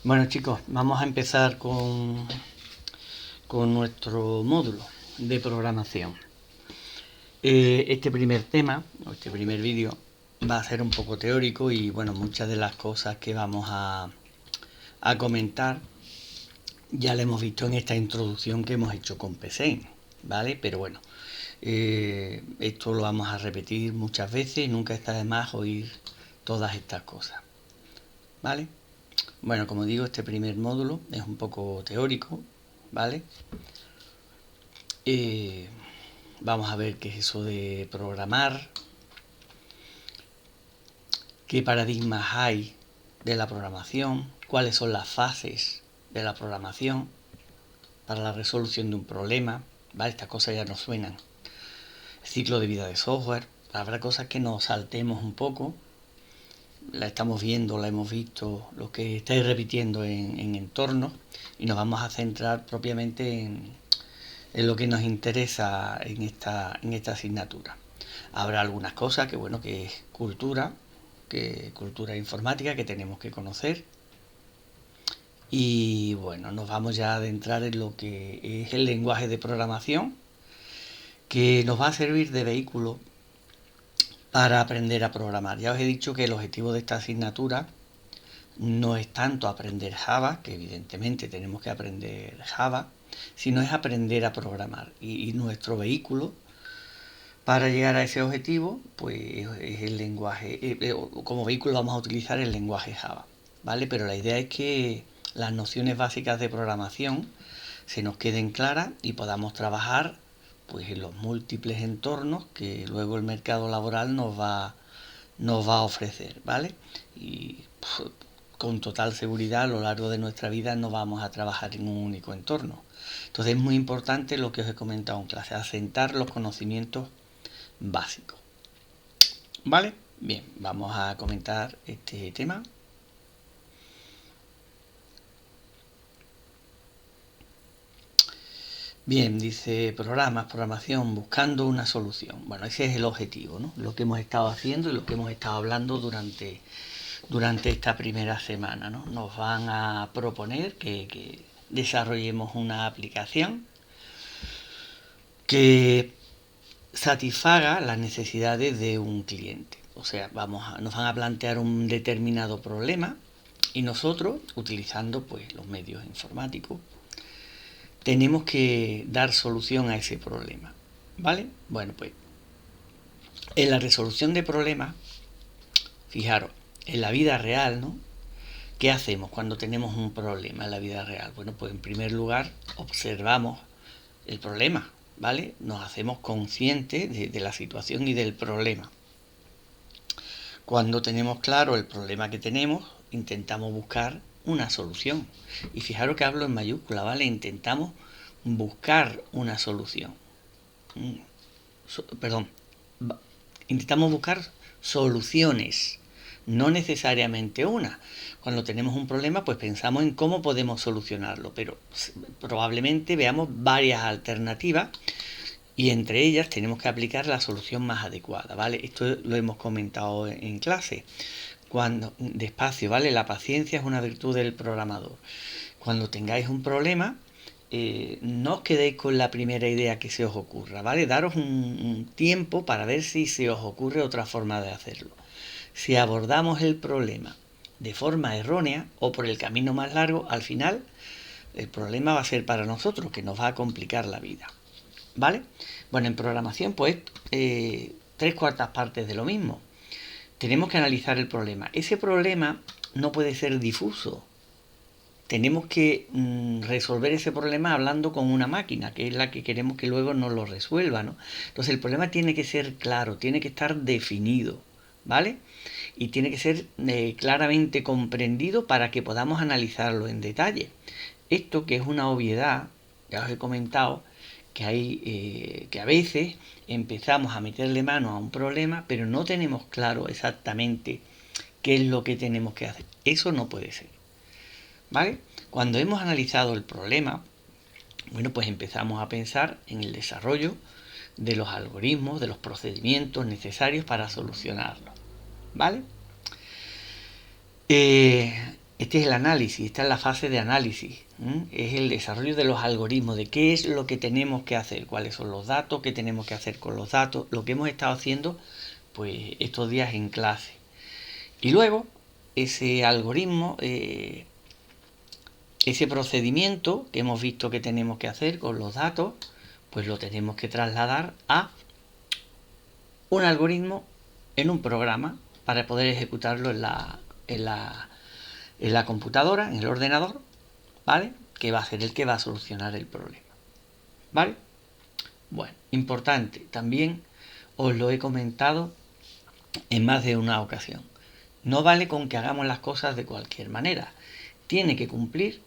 Bueno chicos, vamos a empezar con nuestro módulo de programación. Este primer tema, o este primer vídeo, va a ser un poco teórico y bueno, muchas de las cosas que vamos a comentar ya la hemos visto en esta introducción que hemos hecho con PC, ¿vale? Pero bueno, esto lo vamos a repetir muchas veces, nunca está de más oír todas estas cosas, ¿vale? Bueno, como digo, este primer módulo es un poco teórico, ¿vale? Vamos a ver qué es eso de programar, qué paradigmas hay de la programación, cuáles son las fases de la programación para la resolución de un problema, ¿vale? Estas cosas ya nos suenan. El ciclo de vida de software, habrá cosas que nos saltemos un poco, la estamos viendo, la hemos visto, lo que estáis repitiendo en entornos, y nos vamos a centrar propiamente en lo que nos interesa en esta asignatura. Habrá algunas cosas que bueno, que es cultura informática que tenemos que conocer, y bueno, nos vamos ya a adentrar en lo que es el lenguaje de programación, que nos va a servir de vehículo para aprender a programar. Ya os he dicho que el objetivo de esta asignatura no es tanto aprender Java, que evidentemente tenemos que aprender Java, sino es aprender a programar. Y nuestro vehículo para llegar a ese objetivo, pues es el lenguaje, como vehículo vamos a utilizar el lenguaje Java, ¿vale? Pero la idea es que las nociones básicas de programación se nos queden claras y podamos trabajar pues en los múltiples entornos que luego el mercado laboral nos va a ofrecer, ¿vale? Y con total seguridad a lo largo de nuestra vida no vamos a trabajar en un único entorno. Entonces es muy importante lo que os he comentado en clase, asentar los conocimientos básicos. ¿Vale? Bien, vamos a comentar este tema. Bien, dice programación, buscando una solución. Bueno, ese es el objetivo, ¿no? Lo que hemos estado haciendo y lo que hemos estado hablando durante esta primera semana, ¿no? Nos van a proponer que desarrollemos una aplicación que satisfaga las necesidades de un cliente. O sea, nos van a plantear un determinado problema y nosotros, utilizando pues los medios informáticos, tenemos que dar solución a ese problema, ¿vale? Bueno, pues en la resolución de problemas, fijaros, en la vida real, ¿no? ¿Qué hacemos cuando tenemos un problema en la vida real? Bueno, pues en primer lugar observamos el problema, ¿vale? Nos hacemos conscientes de la situación y del problema. Cuando tenemos claro el problema que tenemos, intentamos buscar una solución. Y fijaros que hablo en mayúscula, ¿vale? Intentamos buscar una solución. Intentamos buscar soluciones, no necesariamente una. Cuando tenemos un problema, pues pensamos en cómo podemos solucionarlo, pero probablemente veamos varias alternativas y entre ellas tenemos que aplicar la solución más adecuada, ¿vale? Esto lo hemos comentado en clase. Despacio, ¿vale? La paciencia es una virtud del programador. Cuando tengáis un problema, no os quedéis con la primera idea que se os ocurra, ¿vale? Daros un tiempo para ver si se os ocurre otra forma de hacerlo. Si abordamos el problema de forma errónea o por el camino más largo, al final el problema va a ser para nosotros, que nos va a complicar la vida, ¿vale? Bueno, en programación, pues, 3/4 partes de lo mismo. Tenemos que analizar el problema. Ese problema no puede ser difuso. Tenemos que resolver ese problema hablando con una máquina, que es la que queremos que luego nos lo resuelva, ¿no? Entonces el problema tiene que ser claro, tiene que estar definido, ¿vale? Y tiene que ser claramente comprendido para que podamos analizarlo en detalle. Esto, que es una obviedad, ya os he comentado, que a veces empezamos a meterle mano a un problema, pero no tenemos claro exactamente qué es lo que tenemos que hacer. Eso no puede ser, ¿vale? Cuando hemos analizado el problema, bueno, pues empezamos a pensar en el desarrollo de los algoritmos, de los procedimientos necesarios para solucionarlo, ¿vale? Este es el análisis, esta es la fase de análisis, es el desarrollo de los algoritmos, de qué es lo que tenemos que hacer, cuáles son los datos, qué tenemos que hacer con los datos, lo que hemos estado haciendo pues estos días en clase. Y luego ese algoritmo, ese procedimiento que hemos visto que tenemos que hacer con los datos, pues lo tenemos que trasladar a un algoritmo en un programa para poder ejecutarlo en la computadora, en el ordenador, ¿vale? Que va a ser el que va a solucionar el problema, ¿vale? Bueno, importante, también os lo he comentado en más de una ocasión. No vale con que hagamos las cosas de cualquier manera. Tiene que cumplir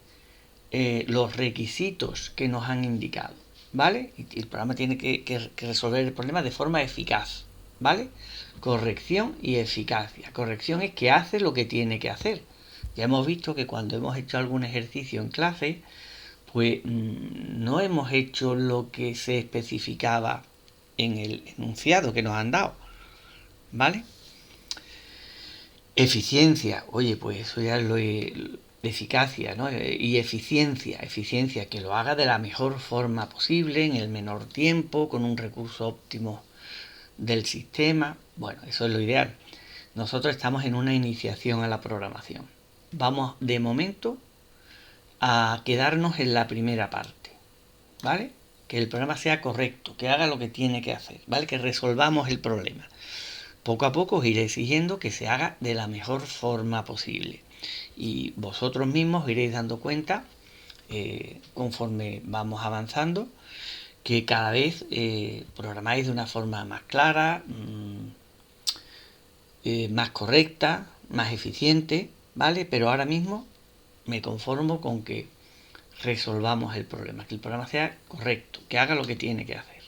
los requisitos que nos han indicado, ¿vale? Y el programa tiene que resolver el problema de forma eficaz, ¿vale? Corrección y eficacia. Corrección es que hace lo que tiene que hacer. Ya hemos visto que cuando hemos hecho algún ejercicio en clase, pues no hemos hecho lo que se especificaba en el enunciado que nos han dado, ¿vale? Eficiencia, oye, pues eso ya lo eficacia, ¿no? Y eficiencia, que lo haga de la mejor forma posible, en el menor tiempo, con un recurso óptimo del sistema. Bueno, eso es lo ideal. Nosotros estamos en una iniciación a la programación. Vamos de momento a quedarnos en la primera parte, ¿vale? Que el programa sea correcto, que haga lo que tiene que hacer, ¿vale? Que resolvamos el problema. Poco a poco os iré exigiendo que se haga de la mejor forma posible. Y vosotros mismos iréis dando cuenta, conforme vamos avanzando, que cada vez programáis de una forma más clara, más correcta, más eficiente, ¿vale? Pero ahora mismo me conformo con que resolvamos el problema, que el programa sea correcto, que haga lo que tiene que hacer.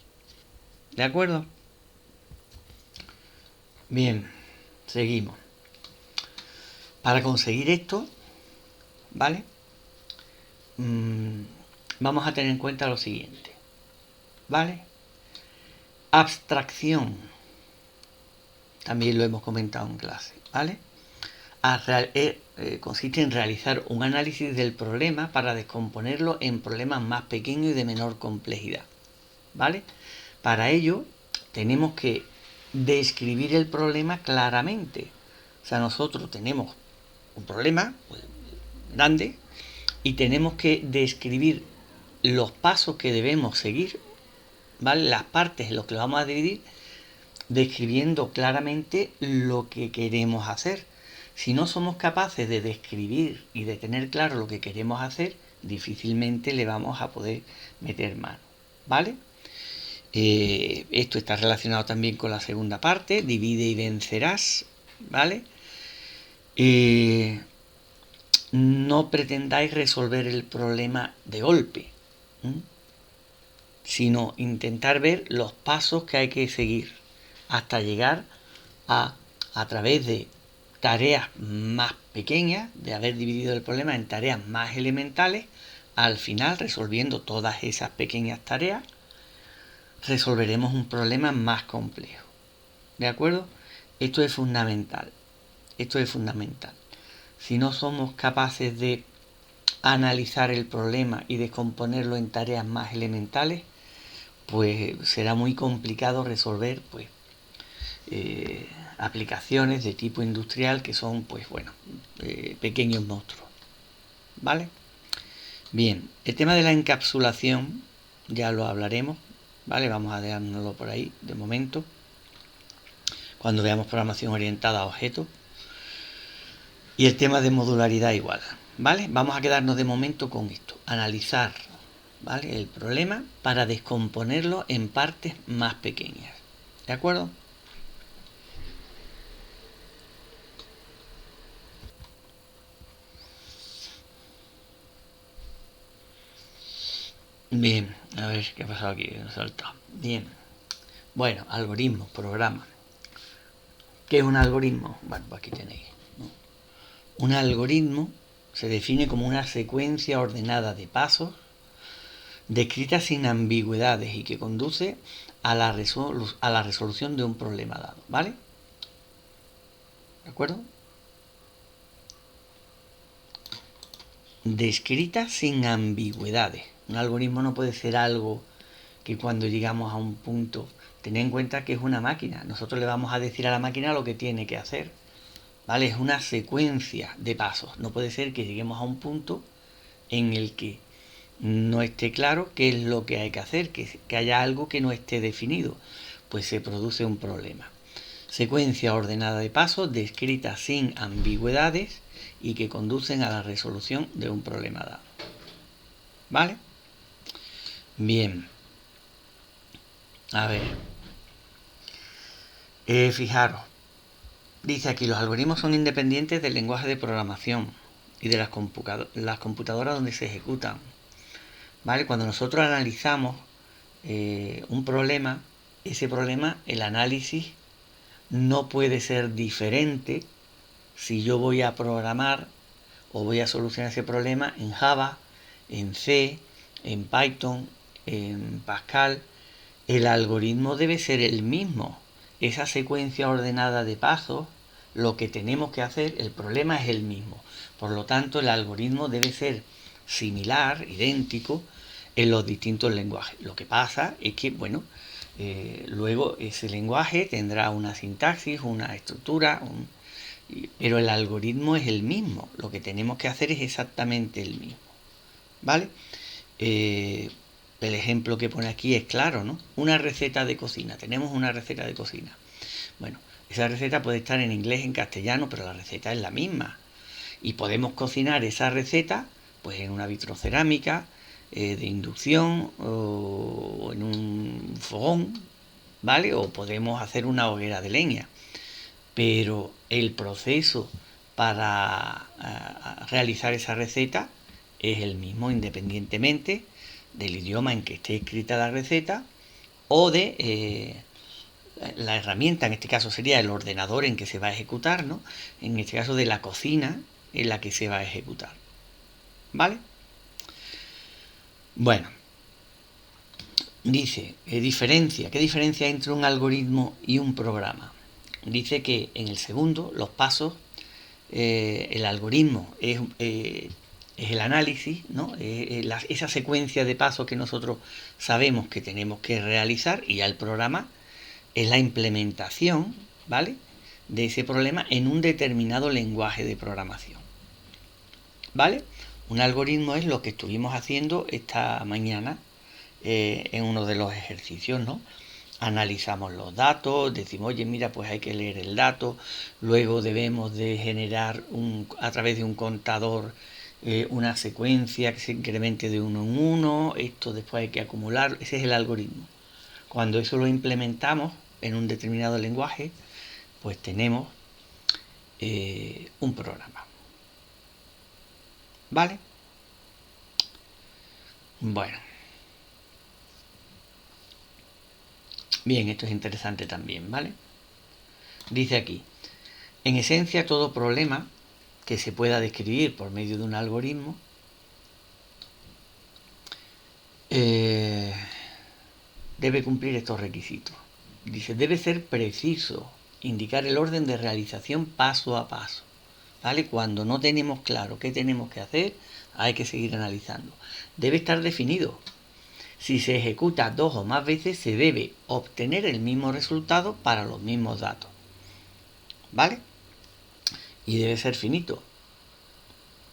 ¿De acuerdo? Bien, seguimos. Para conseguir esto, ¿vale? Vamos a tener en cuenta lo siguiente, ¿vale? Abstracción, también lo hemos comentado en clase, ¿vale? Consiste en realizar un análisis del problema para descomponerlo en problemas más pequeños y de menor complejidad, ¿vale? Para ello tenemos que describir el problema claramente. O sea, nosotros tenemos un problema pues, grande y tenemos que describir los pasos que debemos seguir, ¿vale? Las partes en las que lo vamos a dividir, describiendo claramente lo que queremos hacer. Si no somos capaces de describir y de tener claro lo que queremos hacer, difícilmente le vamos a poder meter mano, ¿vale? Esto está relacionado también con la segunda parte, divide y vencerás, ¿vale? No pretendáis resolver el problema de golpe, sino intentar ver los pasos que hay que seguir hasta llegar a través de tareas más pequeñas, de haber dividido el problema en tareas más elementales, al final resolviendo todas esas pequeñas tareas, resolveremos un problema más complejo. ¿De acuerdo? Esto es fundamental. Esto es fundamental. Si no somos capaces de analizar el problema y descomponerlo en tareas más elementales, pues será muy complicado resolver pues aplicaciones de tipo industrial que son pues bueno pequeños monstruos, ¿vale? Bien, el tema de la encapsulación ya lo hablaremos, ¿vale? Vamos a dejárnoslo por ahí de momento cuando veamos programación orientada a objetos. Y el tema de modularidad igual, ¿vale? Vamos a quedarnos de momento con esto, analizar, ¿vale? El problema para descomponerlo en partes más pequeñas, ¿de acuerdo? Bien, a ver qué ha pasado aquí, me he saltado. Bien, bueno, algoritmos, programas. ¿Qué es un algoritmo? Bueno, pues aquí tenéis, ¿no? Un algoritmo se define como una secuencia ordenada de pasos descrita sin ambigüedades y que conduce a la resolución de un problema dado, ¿vale? ¿De acuerdo? descrita sin ambigüedades. Un algoritmo no puede ser algo que cuando llegamos a un punto, tened en cuenta que es una máquina. Nosotros le vamos a decir a la máquina lo que tiene que hacer. ¿Vale? Es una secuencia de pasos. No puede ser que lleguemos a un punto en el que no esté claro qué es lo que hay que hacer, que haya algo que no esté definido. Pues se produce un problema. Secuencia ordenada de pasos descrita sin ambigüedades y que conducen a la resolución de un problema dado. ¿Vale? Bien. A ver. Fijaros. Dice aquí, los algoritmos son independientes del lenguaje de programación y de las computadoras donde se ejecutan. ¿Vale? Cuando nosotros analizamos un problema, ese problema, el análisis no puede ser diferente si yo voy a programar o voy a solucionar ese problema en Java, en C, en Python, en Pascal. El algoritmo debe ser el mismo. Esa secuencia ordenada de pasos, lo que tenemos que hacer, el problema es el mismo. Por lo tanto, el algoritmo debe ser similar, idéntico, en los distintos lenguajes. Lo que pasa es que, bueno, luego ese lenguaje tendrá una sintaxis, una estructura, pero el algoritmo es el mismo. Lo que tenemos que hacer es exactamente el mismo. ¿Vale? El ejemplo que pone aquí es claro, ¿no? Una receta de cocina. Tenemos una receta de cocina. Bueno, esa receta puede estar en inglés, en castellano, pero la receta es la misma. Y podemos cocinar esa receta pues en una vitrocerámica de inducción o en un fogón, ¿vale? O podemos hacer una hoguera de leña. Pero el proceso para realizar esa receta es el mismo independientemente del idioma en que esté escrita la receta o de la herramienta, en este caso sería el ordenador en que se va a ejecutar, ¿no? En este caso de la cocina en la que se va a ejecutar. ¿Vale? Bueno, dice, ¿qué diferencia hay entre un algoritmo y un programa? Dice que en el segundo, los pasos, el algoritmo es el análisis, ¿no? Esa secuencia de pasos que nosotros sabemos que tenemos que realizar, y ya el programa es la implementación, ¿vale?, de ese problema en un determinado lenguaje de programación. ¿Vale? Un algoritmo es lo que estuvimos haciendo esta mañana en uno de los ejercicios, ¿no? Analizamos los datos, decimos, oye, mira, pues hay que leer el dato, luego debemos de generar a través de un contador una secuencia que se incremente de uno en uno, esto después hay que acumularlo, ese es el algoritmo. Cuando eso lo implementamos en un determinado lenguaje, pues tenemos un programa. ¿Vale? Bueno. Bien, esto es interesante también, ¿vale? Dice aquí, en esencia todo problema que se pueda describir por medio de un algoritmo debe cumplir estos requisitos. Dice, debe ser preciso, indicar el orden de realización paso a paso. ¿Vale? Cuando no tenemos claro qué tenemos que hacer, hay que seguir analizando. Debe estar definido. Si se ejecuta 2 o más veces, se debe obtener el mismo resultado para los mismos datos. ¿Vale? Y debe ser finito.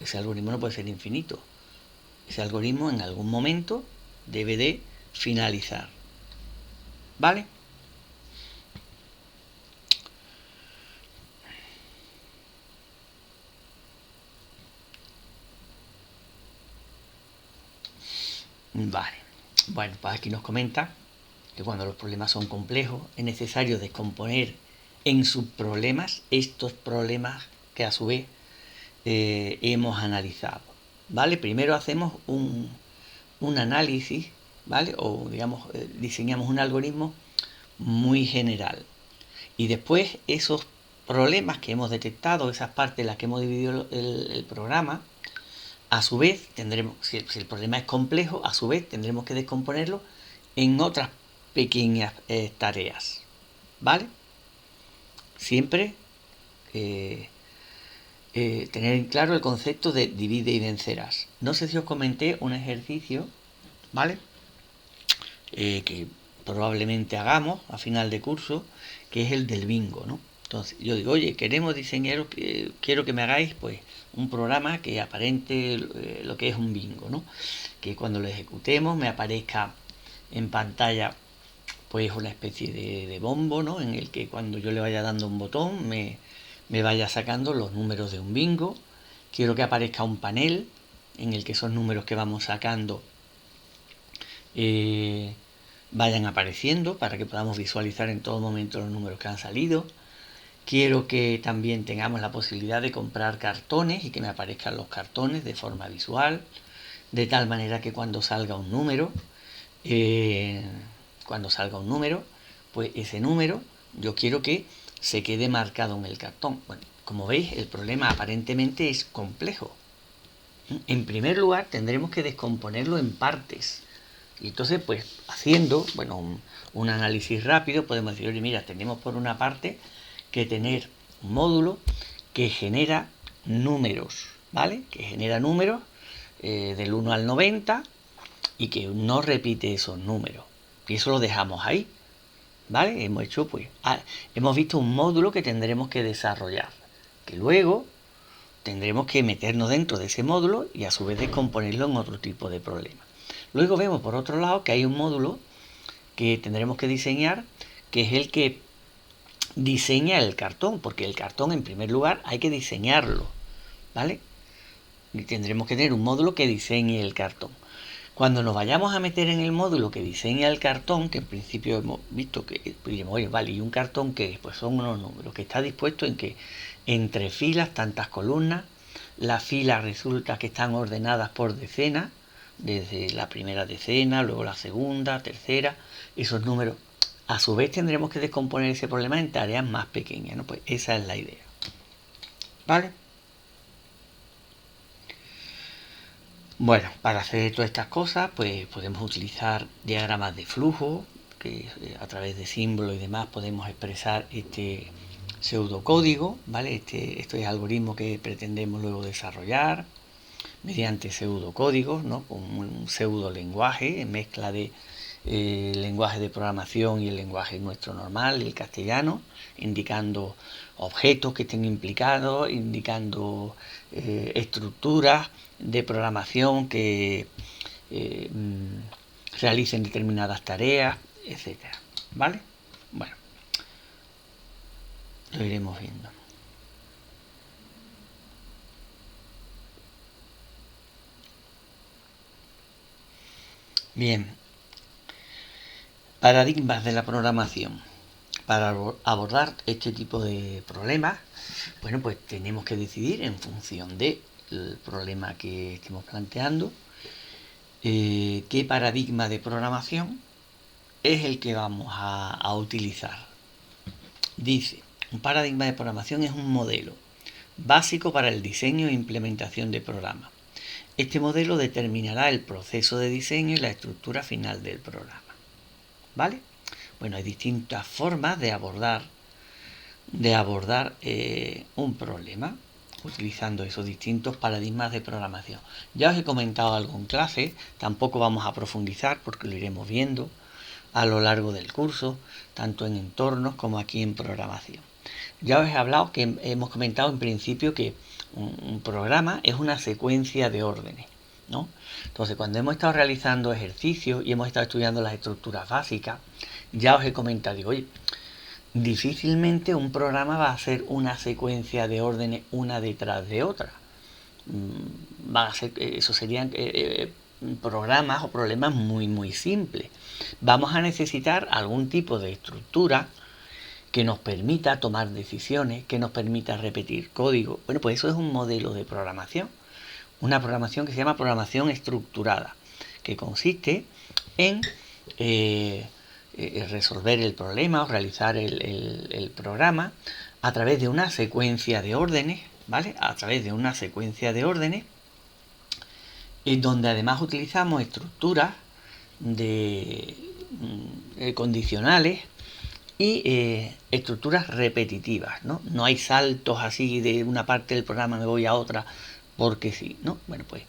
Ese algoritmo no puede ser infinito. Ese algoritmo en algún momento debe de finalizar. ¿Vale? Vale. Bueno, pues aquí nos comenta que cuando los problemas son complejos es necesario descomponer en subproblemas estos problemas que a su vez hemos analizado. ¿Vale? Primero hacemos un análisis, ¿vale? O digamos, diseñamos un algoritmo muy general. Y después esos problemas que hemos detectado, esas partes en las que hemos dividido el programa, a su vez tendremos, si el problema es complejo, a su vez tendremos que descomponerlo en otras pequeñas tareas. ¿Vale? Siempre tener claro el concepto de divide y vencerás. No sé si os comenté un ejercicio, ¿vale? Que probablemente hagamos a final de curso, que es el del bingo, ¿no? Entonces yo digo, oye, queremos diseñar, quiero que me hagáis pues un programa que aparente lo que es un bingo, ¿no? Que cuando lo ejecutemos me aparezca en pantalla pues una especie de bombo, ¿no? En el que cuando yo le vaya dando un botón me vaya sacando los números de un bingo. Quiero que aparezca un panel en el que esos números que vamos sacando vayan apareciendo para que podamos visualizar en todo momento los números que han salido. Quiero que también tengamos la posibilidad de comprar cartones y que me aparezcan los cartones de forma visual, de tal manera que cuando salga un número, pues ese número yo quiero que se quede marcado en el cartón. Bueno, como veis, el problema aparentemente es complejo. En primer lugar, tendremos que descomponerlo en partes. Y entonces, pues, haciendo, un análisis rápido, podemos decir, oye, mira, tenemos por una parte que tener un módulo que genera números, ¿vale? Que genera números del 1 al 90 y que no repite esos números. Y eso lo dejamos ahí, ¿vale? Hemos visto un módulo que tendremos que desarrollar, que luego tendremos que meternos dentro de ese módulo y a su vez descomponerlo en otro tipo de problema. Luego vemos por otro lado que hay un módulo que tendremos que diseñar, que es el que diseña el cartón, porque el cartón en primer lugar hay que diseñarlo, ¿vale? Y tendremos que tener un módulo que diseñe el cartón. Cuando nos vayamos a meter en el módulo que diseña el cartón, que en principio hemos visto que diremos, oye, vale, y un cartón que pues son unos números, que está dispuesto en que entre filas, tantas columnas, las filas resulta que están ordenadas por decenas, desde la primera decena, luego la segunda, tercera, esos números. A su vez tendremos que descomponer ese problema en tareas más pequeñas, ¿no? Pues esa es la idea. ¿Vale? Bueno, para hacer todas estas cosas, pues podemos utilizar diagramas de flujo, que a través de símbolos y demás podemos expresar este pseudocódigo, ¿vale? Este algoritmo que pretendemos luego desarrollar mediante pseudocódigos, ¿no? Con un pseudo lenguaje, mezcla de lenguaje de programación y el lenguaje nuestro normal, el castellano, indicando objetos que estén implicados, indicando estructuras de programación que realicen determinadas tareas, etcétera. ¿Vale? Bueno, lo iremos viendo. Bien, paradigmas de la programación. Para abordar este tipo de problemas, bueno, pues tenemos que decidir en función del problema que estemos planteando qué paradigma de programación es el que vamos a utilizar. Dice, un paradigma de programación es un modelo básico para el diseño e implementación de programas. Este modelo determinará el proceso de diseño y la estructura final del programa. ¿Vale? Bueno, hay distintas formas de abordar un problema utilizando esos distintos paradigmas de programación. Ya os he comentado algo en clase, tampoco vamos a profundizar porque lo iremos viendo a lo largo del curso, tanto en entornos como aquí en programación. Ya os he hablado que hemos comentado en principio que un programa es una secuencia de órdenes, ¿no? Entonces, cuando hemos estado realizando ejercicios y hemos estado estudiando las estructuras básicas, ya os he comentado, digo, oye, difícilmente un programa va a ser una secuencia de órdenes una detrás de otra. Eso serían programas o problemas muy simples. Vamos a necesitar algún tipo de estructura que nos permita tomar decisiones, que nos permita repetir código. Bueno, pues eso es un modelo de programación. Una programación que se llama programación estructurada, que consiste en resolver el problema o realizar el programa a través de una secuencia de órdenes, ¿vale? A través de una secuencia de órdenes en donde además utilizamos estructuras de condicionales y estructuras repetitivas, ¿no? No hay saltos así de una parte del programa me voy a otra porque sí, ¿no? Bueno, pues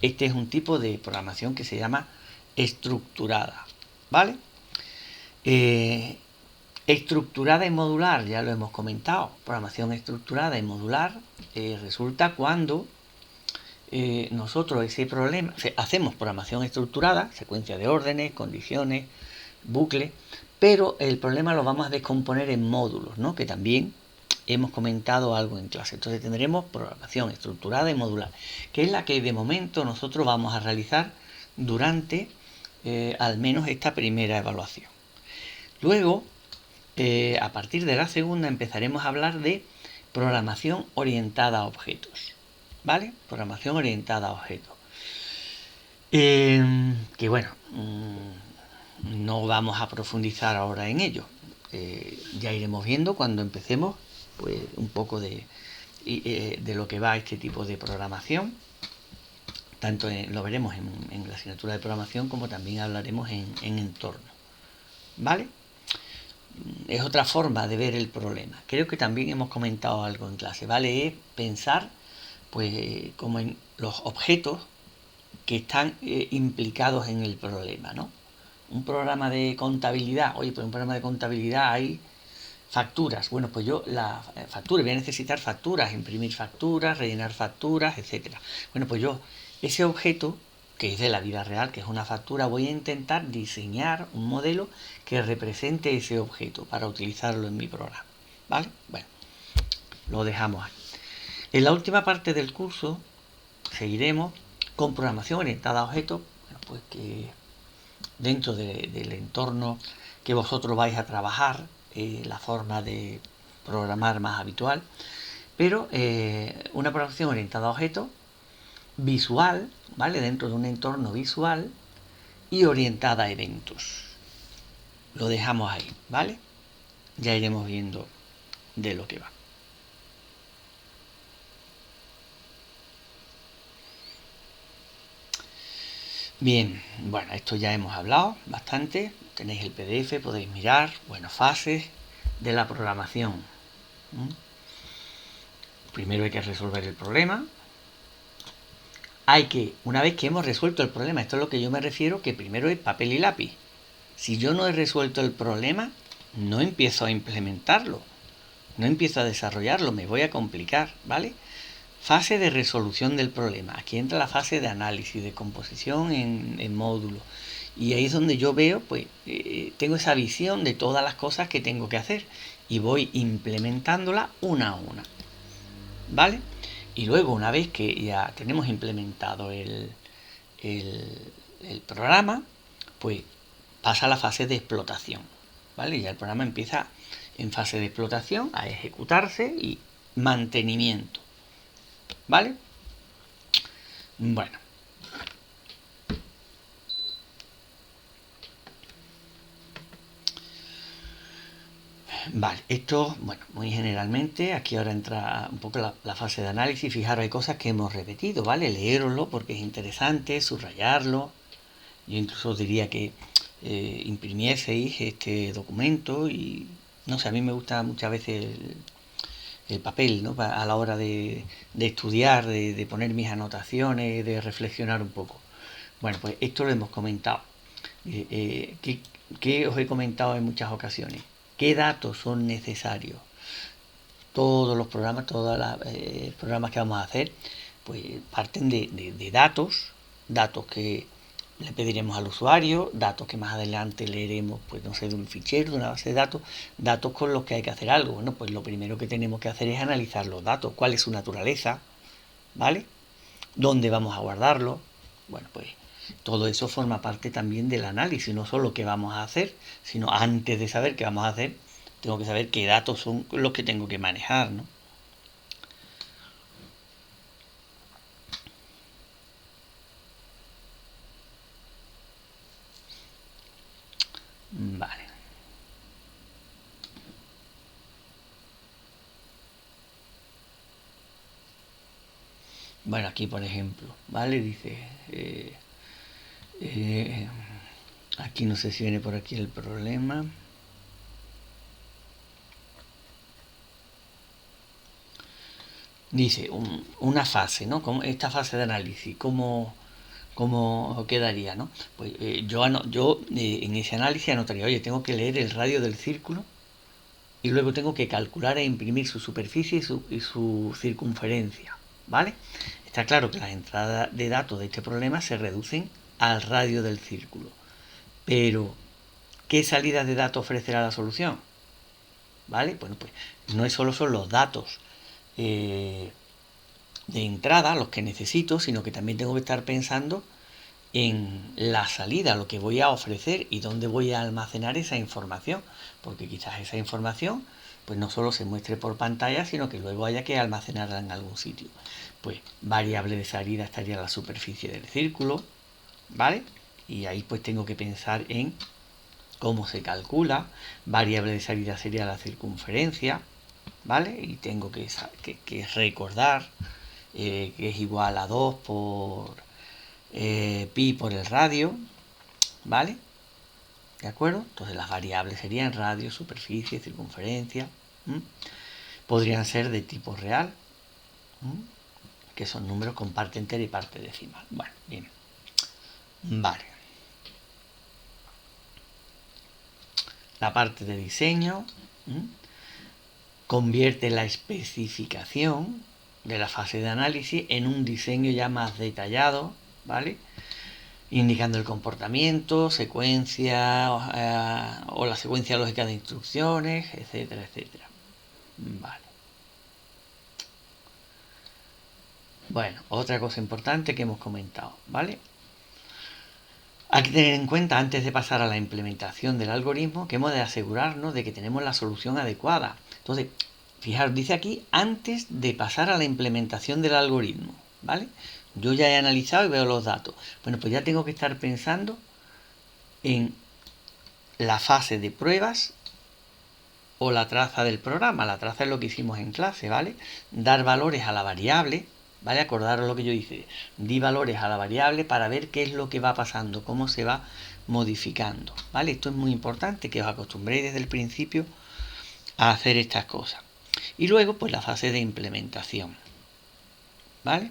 este es un tipo de programación que se llama estructurada, ¿vale? Estructurada y modular, ya lo hemos comentado. Programación estructurada y modular resulta cuando nosotros ese problema, o sea, hacemos programación estructurada, secuencia de órdenes, condiciones, bucle, pero el problema lo vamos a descomponer en módulos, ¿no? Que también hemos comentado algo en clase. Entonces tendremos programación estructurada y modular, que es la que de momento nosotros vamos a realizar durante al menos esta primera evaluación. Luego, a partir de la segunda empezaremos a hablar de programación orientada a objetos, ¿vale? Programación orientada a objetos. Que bueno, no vamos a profundizar ahora en ello. Ya iremos viendo cuando empecemos pues un poco de lo que va este tipo de programación. Tanto lo veremos en la asignatura de programación como también hablaremos en entorno. ¿Vale? Es otra forma de ver el problema. Creo que también hemos comentado algo en clase, ¿vale? Es pensar pues como en los objetos que están implicados en el problema, ¿no? Un programa de contabilidad, oye, pues en un programa de contabilidad hay facturas. Bueno, pues yo la factura, voy a necesitar facturas, imprimir facturas, rellenar facturas, etcétera. Bueno, pues yo ese objeto que es de la vida real, que es una factura, voy a intentar diseñar un modelo que represente ese objeto para utilizarlo en mi programa. ¿Vale? Bueno, lo dejamos ahí. En la última parte del curso seguiremos con programación orientada a objetos, bueno, pues que dentro del entorno que vosotros vais a trabajar, la forma de programar más habitual, pero una programación orientada a objetos visual, ¿vale? Dentro de un entorno visual y orientada a eventos. Lo dejamos ahí, ¿vale? Ya iremos viendo de lo que va. Bien, bueno, esto ya hemos hablado bastante. Tenéis el PDF, podéis mirar, bueno, fases de la programación. Primero hay que resolver el problema. Una vez que hemos resuelto el problema, esto es lo que yo me refiero, que primero es papel y lápiz. Si yo no he resuelto el problema, no empiezo a implementarlo, no empiezo a desarrollarlo, me voy a complicar, ¿vale? Fase de resolución del problema. Aquí entra la fase de análisis, de composición en módulos. Y ahí es donde yo veo, pues, tengo esa visión de todas las cosas que tengo que hacer y voy implementándola una a una, ¿vale? Y luego, una vez que ya tenemos implementado el programa, pues pasa a la fase de explotación, ¿vale? Ya el programa empieza en fase de explotación a ejecutarse y mantenimiento, ¿vale? Bueno. Vale, esto, bueno, muy generalmente, aquí ahora entra un poco la fase de análisis. Fijaros, hay cosas que hemos repetido, ¿vale? Leeroslo porque es interesante, subrayarlo. Yo incluso diría que imprimieseis este documento y, no sé, a mí me gusta muchas veces el papel, ¿no? A la hora de estudiar, de poner mis anotaciones, de reflexionar un poco. Bueno, pues esto lo hemos comentado. ¿Qué os he comentado en muchas ocasiones? ¿Qué datos son necesarios? Todos los programas, todos los programas que vamos a hacer, pues parten de datos que le pediremos al usuario, datos que más adelante leeremos, pues no sé, de un fichero, de una base de datos con los que hay que hacer algo. Bueno, pues lo primero que tenemos que hacer es analizar los datos, cuál es su naturaleza, ¿vale? ¿Dónde vamos a guardarlo? Bueno, pues todo eso forma parte también del análisis, no solo qué vamos a hacer, sino antes de saber qué vamos a hacer, tengo que saber qué datos son los que tengo que manejar, ¿no? Vale. Bueno, aquí por ejemplo, ¿vale? Dice, aquí no sé si viene por aquí el problema. Dice, una fase, ¿no? Esta fase de análisis, ¿cómo quedaría, no? Pues yo en ese análisis anotaría, oye, tengo que leer el radio del círculo y luego tengo que calcular e imprimir su superficie y su circunferencia, ¿vale? Está claro que las entradas de datos de este problema se reducen al radio del círculo, pero ¿qué salida de datos ofrecerá la solución? ¿Vale? Bueno, pues no es solo son los datos de entrada, los que necesito, sino que también tengo que estar pensando en la salida, lo que voy a ofrecer y dónde voy a almacenar esa información, porque quizás esa información pues no solo se muestre por pantalla, sino que luego haya que almacenarla en algún sitio. Pues variable de salida estaría la superficie del círculo, ¿vale? Y ahí pues tengo que pensar en cómo se calcula. Variable de salida sería la circunferencia, ¿vale? Y tengo que recordar que es igual a 2 por pi por el radio, ¿vale? ¿De acuerdo? Entonces las variables serían radio, superficie, circunferencia. ¿M? Podrían ser de tipo real, ¿m? Que son números con parte entera y parte decimal. Bueno, bien. Vale. La parte de diseño, ¿m? Convierte la especificación de la fase de análisis en un diseño ya más detallado, ¿vale? Indicando el comportamiento, secuencia o la secuencia lógica de instrucciones, etcétera, etcétera. Vale. Bueno, otra cosa importante que hemos comentado, ¿vale? Hay que tener en cuenta antes de pasar a la implementación del algoritmo que hemos de asegurarnos de que tenemos la solución adecuada. Entonces, fijaros, dice aquí antes de pasar a la implementación del algoritmo, ¿vale? Yo ya he analizado y veo los datos. Bueno, pues ya tengo que estar pensando en la fase de pruebas o la traza del programa. La traza es lo que hicimos en clase, ¿vale? Dar valores a la variable, ¿vale? Acordaros lo que yo hice. Di valores a la variable para ver qué es lo que va pasando, cómo se va modificando, ¿vale? Esto es muy importante, que os acostumbréis desde el principio a hacer estas cosas. Y luego, pues la fase de implementación, ¿vale?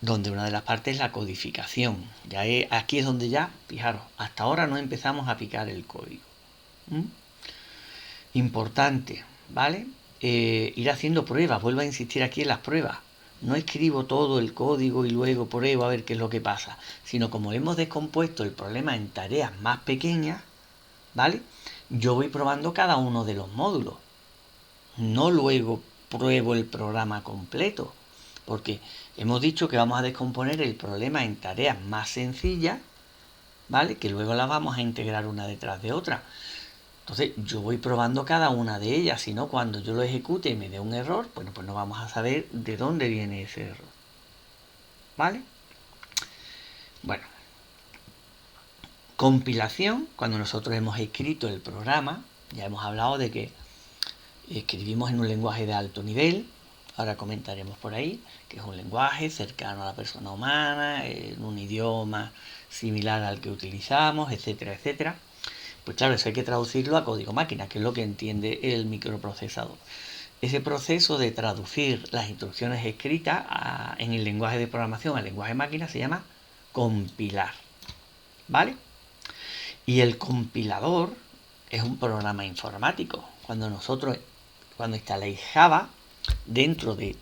Donde una de las partes es la codificación. Aquí es donde ya, fijaros, hasta ahora no empezamos a picar el código. Importante, ¿vale? Ir haciendo pruebas, vuelvo a insistir aquí en las pruebas. No escribo todo el código y luego pruebo a ver qué es lo que pasa, sino como hemos descompuesto el problema en tareas más pequeñas, ¿vale? Yo voy probando cada uno de los módulos. No luego pruebo el programa completo, porque hemos dicho que vamos a descomponer el problema en tareas más sencillas, ¿vale? Que luego las vamos a integrar una detrás de otra. Entonces yo voy probando cada una de ellas, si no cuando yo lo ejecute y me dé un error, bueno, pues no vamos a saber de dónde viene ese error. ¿Vale? Bueno, compilación, cuando nosotros hemos escrito el programa, ya hemos hablado de que escribimos en un lenguaje de alto nivel, ahora comentaremos por ahí, que es un lenguaje cercano a la persona humana, en un idioma similar al que utilizamos, etcétera, etcétera. Pues claro, eso hay que traducirlo a código máquina, que es lo que entiende el microprocesador. Ese proceso de traducir las instrucciones escritas en el lenguaje de programación al lenguaje máquina se llama compilar, ¿vale? Y el compilador es un programa informático. Cuando instaláis Java, dentro de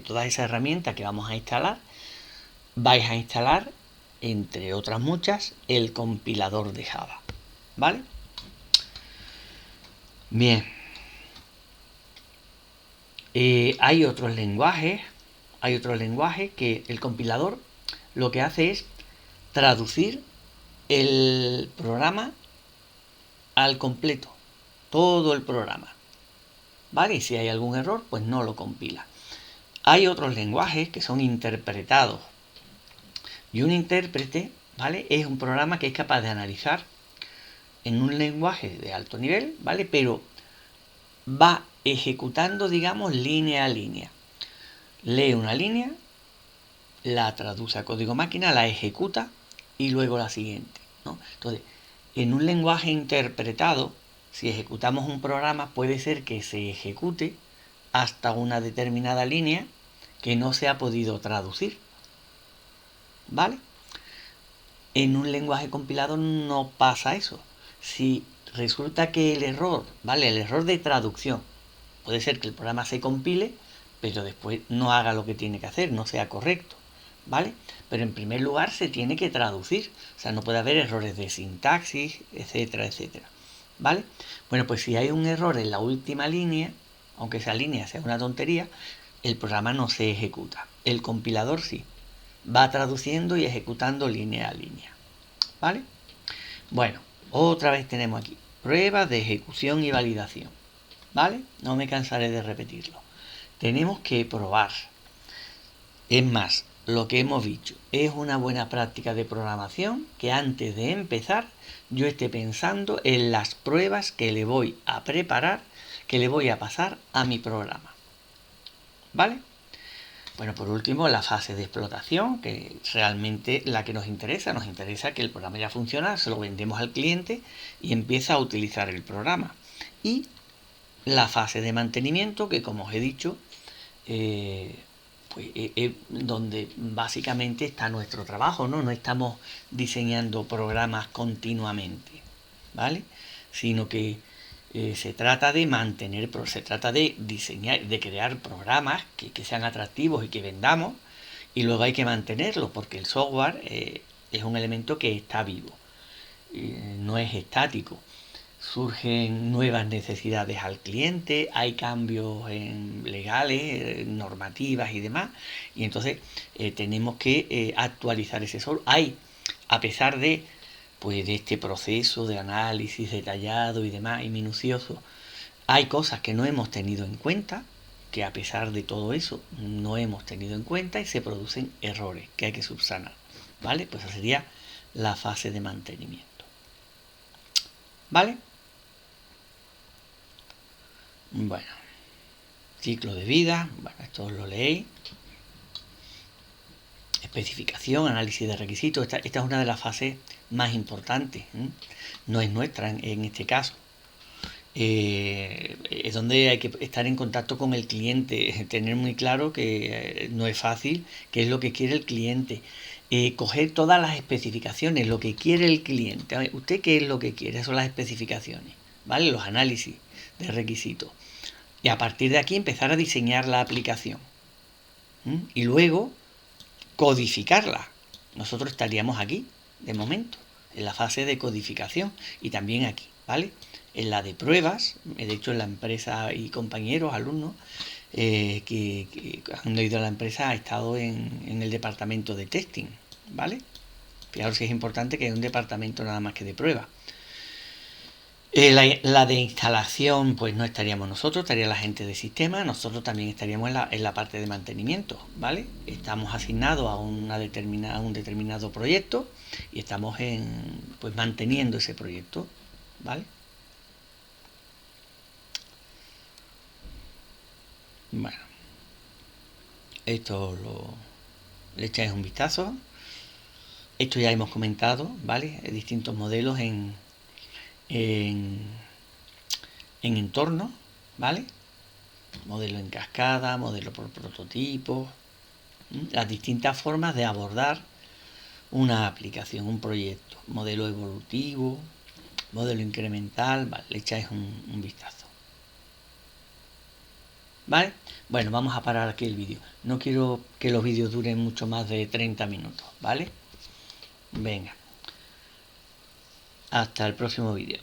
todas esas herramientas que vamos a instalar, vais a instalar, entre otras muchas, el compilador de Java, ¿vale? Bien. Hay otros lenguajes que el compilador lo que hace es traducir el programa al completo, todo el programa, ¿vale? Y si hay algún error, pues no lo compila. Hay otros lenguajes que son interpretados. Y un intérprete, ¿vale? Es un programa que es capaz de analizar en un lenguaje de alto nivel, ¿vale? Pero va ejecutando, digamos, línea a línea. Lee una línea, la traduce a código máquina, la ejecuta y luego la siguiente, ¿no? Entonces, en un lenguaje interpretado, si ejecutamos un programa, puede ser que se ejecute hasta una determinada línea que no se ha podido traducir, ¿vale? En un lenguaje compilado no pasa eso. Si resulta que el error, ¿vale? El error de traducción, puede ser que el programa se compile, pero después no haga lo que tiene que hacer, no sea correcto, ¿vale? Pero en primer lugar se tiene que traducir, o sea, no puede haber errores de sintaxis, etcétera, etcétera, ¿vale? Bueno, pues si hay un error en la última línea, aunque esa línea sea una tontería, el programa no se ejecuta. El compilador sí, va traduciendo y ejecutando línea a línea, ¿vale? Bueno, otra vez tenemos aquí pruebas de ejecución y validación, ¿vale? No me cansaré de repetirlo. Tenemos que probar. Es más, lo que hemos dicho, es una buena práctica de programación que antes de empezar yo esté pensando en las pruebas que le voy a preparar, que le voy a pasar a mi programa, ¿vale? Bueno, por último, la fase de explotación, que realmente la que nos interesa que el programa ya funciona, se lo vendemos al cliente y empieza a utilizar el programa. Y la fase de mantenimiento, que como os he dicho, pues donde básicamente está nuestro trabajo, ¿no? No estamos diseñando programas continuamente, ¿vale? Sino que se trata de mantener, se trata de diseñar, de crear programas que sean atractivos y que vendamos, y luego hay que mantenerlos, porque el software es un elemento que está vivo, no es estático. Surgen nuevas necesidades al cliente, hay cambios legales, normativas y demás, y entonces tenemos que actualizar ese software. A pesar de, pues, de este proceso de análisis detallado y demás y minucioso, hay cosas que no hemos tenido en cuenta, que a pesar de todo eso no hemos tenido en cuenta y se producen errores que hay que subsanar, ¿vale? Pues esa sería la fase de mantenimiento, ¿vale? Bueno, ciclo de vida, bueno, esto lo leéis. Especificación, análisis de requisitos. Esta es una de las fases más importantes. No es nuestra en este caso. Es donde hay que estar en contacto con el cliente, tener muy claro que no es fácil, qué es lo que quiere el cliente. Coger todas las especificaciones, lo que quiere el cliente. ¿Usted qué es lo que quiere? Son las especificaciones, ¿vale? Los análisis de requisitos. Y a partir de aquí empezar a diseñar la aplicación. Y luego codificarla. Nosotros estaríamos aquí, de momento, en la fase de codificación y también aquí, ¿vale? En la de pruebas, de hecho en la empresa y compañeros, alumnos, que han ido a la empresa ha estado en el departamento de testing, ¿vale? Fijaros que es importante que haya un departamento nada más que de prueba. La de instalación, pues no estaríamos nosotros, estaría la gente de sistema, nosotros también estaríamos en la parte de mantenimiento, ¿vale? Estamos asignados a un determinado proyecto y estamos pues manteniendo ese proyecto, ¿vale? Bueno, esto le echáis un vistazo. Esto ya hemos comentado, ¿vale? Distintos modelos en entornos, ¿vale? Modelo en cascada, modelo por prototipos, las distintas formas de abordar una aplicación, un proyecto, modelo evolutivo, modelo incremental, vale, le echáis un vistazo. ¿Vale? Bueno, vamos a parar aquí el vídeo. No quiero que los vídeos duren mucho más de 30 minutos, ¿vale? Venga. Hasta el próximo vídeo.